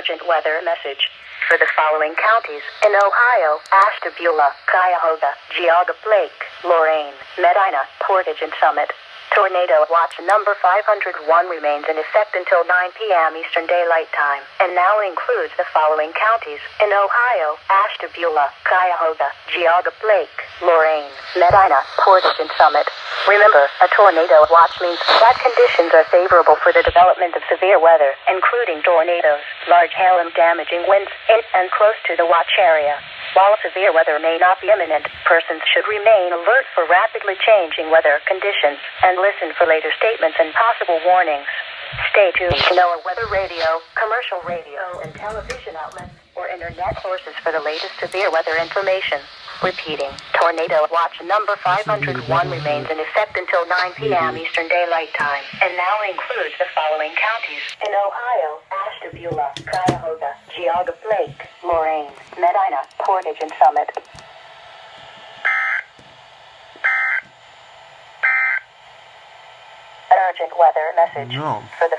urgent weather message. For the following counties in Ohio: Ashtabula, Cuyahoga, Geauga, Blake, Lorain, Medina, Portage, and Summit. Tornado watch number 501 remains in effect until 9 p.m. Eastern Daylight Time, and now includes the following counties in Ohio: Ashtabula, Cuyahoga, Geauga, Blake, Lorain, Medina, Portage, and Summit. Remember, a tornado watch means that conditions are favorable for the development of severe weather, including tornadoes, large hail, and damaging winds in and close to the watch area. While severe weather may not be imminent, persons should remain alert for rapidly changing weather conditions and listen for later statements and possible warnings. Stay tuned to NOAA weather radio, commercial radio, and television outlets or internet sources for the latest severe weather information. Repeating, tornado watch number 501 remains in effect until 9 p.m. Eastern Daylight Time, and now includes the following counties in Ohio: Ashtabula, Cuyahoga, Geauga, Blake, Lorain, Medina, Portage, and Summit. An urgent weather message. For the